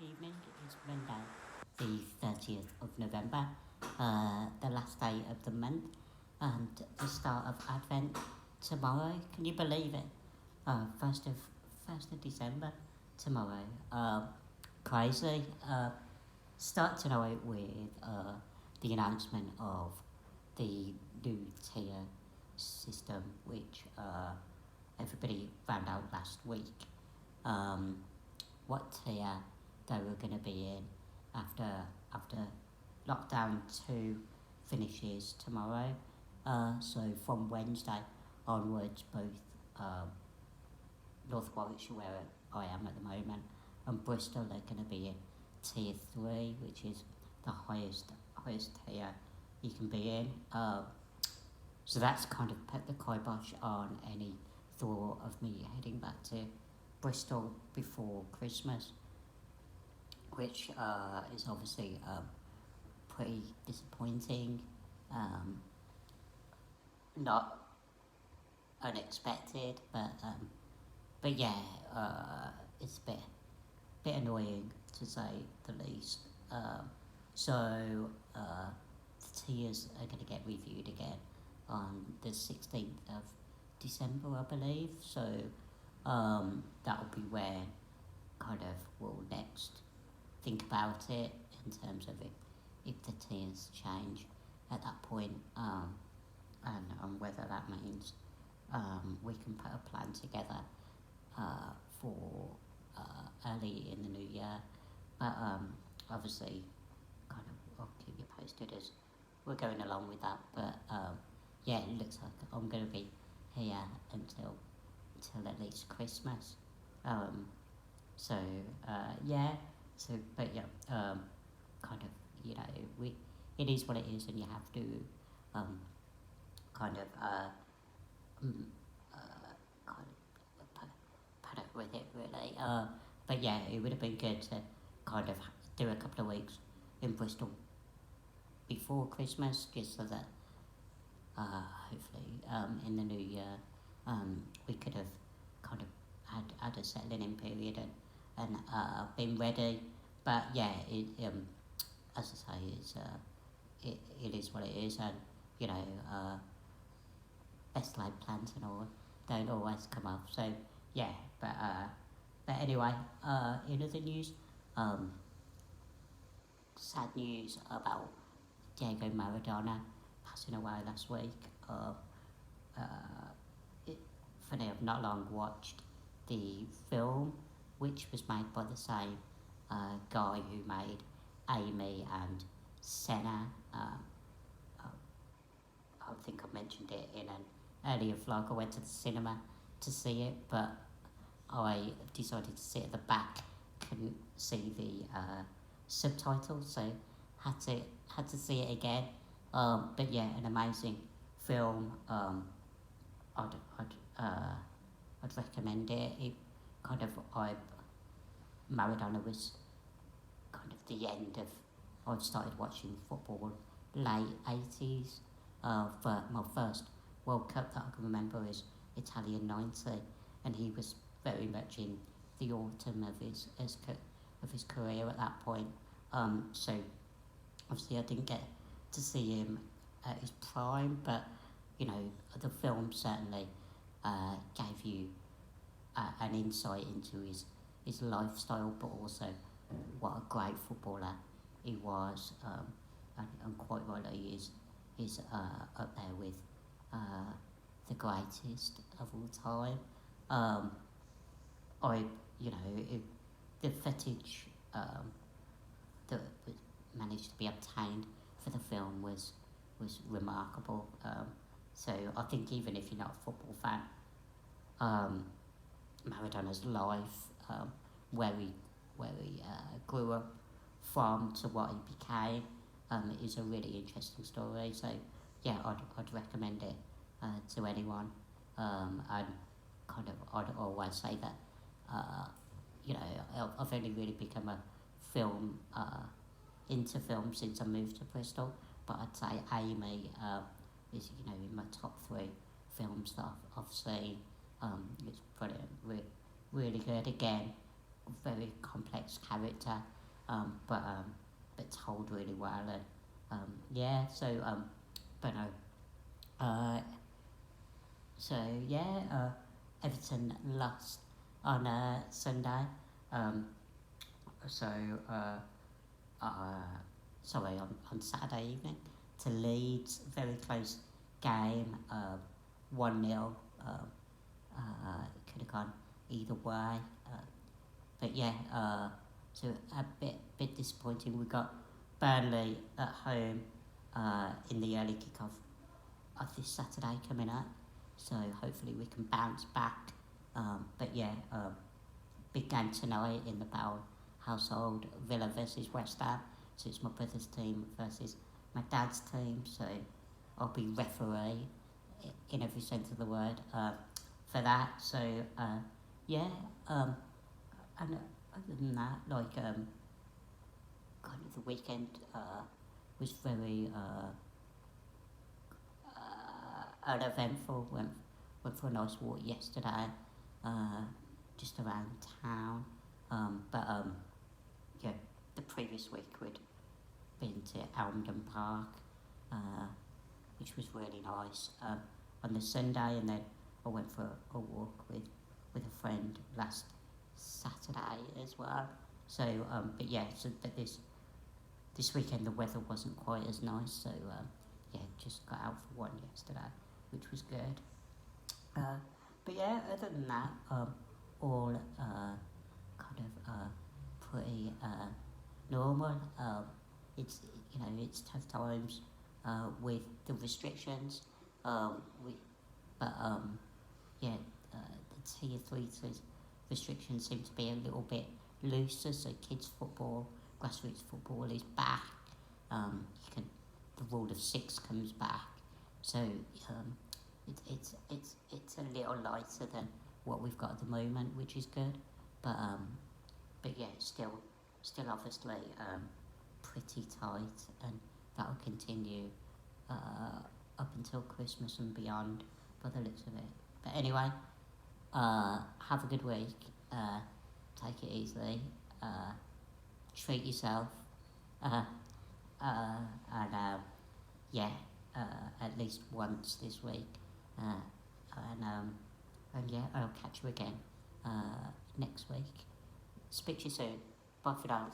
Evening is Monday, the 30th of November, the last day of the month, and the start of Advent tomorrow. Can you believe it? First of December tomorrow. Crazy. Start tonight with the announcement of the new tier system, which everybody found out last week. Um, what tier they were going to be in after after lockdown 2 finishes tomorrow. So from Wednesday onwards, both North Warwickshire, where I am at the moment, and Bristol are going to be in tier 3, which is the highest tier you can be in. So that's kind of put the kibosh on any thought of me heading back to Bristol before Christmas, which is obviously pretty disappointing. Not unexpected, but yeah, it's a bit annoying to say the least. So the tiers are going to get reviewed again on the 16th of December, I believe. So that'll be where kind of we'll next think about it in terms of if the tiers change at that point, and whether that means we can put a plan together for early in the new year. But obviously, kind of, I'll keep you posted as we're going along with that. But yeah, it looks like I'm going to be here until at least Christmas. So yeah, so but yeah, kind of, it is what it is, and you have to kind of kind of put up with it really. But yeah, it would have been good to kind of do a couple of weeks in Bristol before Christmas, just so that hopefully in the new year we could have kind of had a settling in period and been ready. But yeah, as I say, it is what it is, and you know, best laid plans and all don't always come off. So yeah, but anyway, in other news, sad news about Diego Maradona passing away last week. Uh, Funny, I've not long watched the film, which was made by the same guy who made Amy and Senna. I think I mentioned it in an earlier vlog. I went to the cinema to see it, but I decided to sit at the back, couldn't see the subtitles, so had to see it again. But yeah, an amazing film. I'd I'd recommend it. It kind of Maradona was kind of the end of. I started watching football late 80s. For my first World Cup that I can remember is Italian 90, and he was very much in the autumn of his career at that point. So obviously I didn't get to see him at his prime, but the film certainly gave you an insight into his lifestyle, but also what a great footballer he was, and quite rightly is up there with the greatest of all time. I the footage that managed to be obtained for the film was remarkable. So I think even if you're not a football fan, Maradona's life, where he grew up from to what he became, is a really interesting story. So yeah, I'd recommend it to anyone. And kind of I'd always say that I've only really become a film into film since I moved to Bristol, but I'd say Amy is in my top 3 films that I've seen. It's brilliant, really good. Again, very complex character, but told really well. And yeah, so but no, uh, so yeah, Everton lost on Sunday. Um, so uh, uh, sorry, on Saturday evening to Leeds, very close game, 1-0. Could have gone either way. But yeah, so a bit disappointing. We got Burnley at home in the early kickoff of this Saturday coming up. So hopefully we can bounce back. But yeah, big game tonight in the Bowell household. Villa versus West Ham. So it's my brother's team versus my dad's team. So I'll be referee in every sense of the word for that. So yeah, and other than that, like kind of the weekend was very uneventful. Went for a nice walk yesterday, uh, just around town. But yeah, the previous week we'd been to Elmdon Park, uh, which was really nice on the Sunday, and then I went for a walk with a friend last Saturday as well. So, but yeah, so that this weekend the weather wasn't quite as nice, so yeah, just got out for one yesterday, which was good. Uh, but yeah, other than that, all kind of pretty normal. It's it's tough times with the restrictions. We but yeah, the tier 3 restrictions seem to be a little bit looser. So kids football, grassroots football is back. You can the rule of 6 comes back. So it's a little lighter than what we've got at the moment, which is good. But yeah, still obviously pretty tight, and that'll continue up until Christmas and beyond, by the looks of it. But anyway, have a good week. Take it easy. Treat yourself. Uh, and yeah, at least once this week. Uh, and yeah, I'll catch you again next week. Speak to you soon. Bye for now.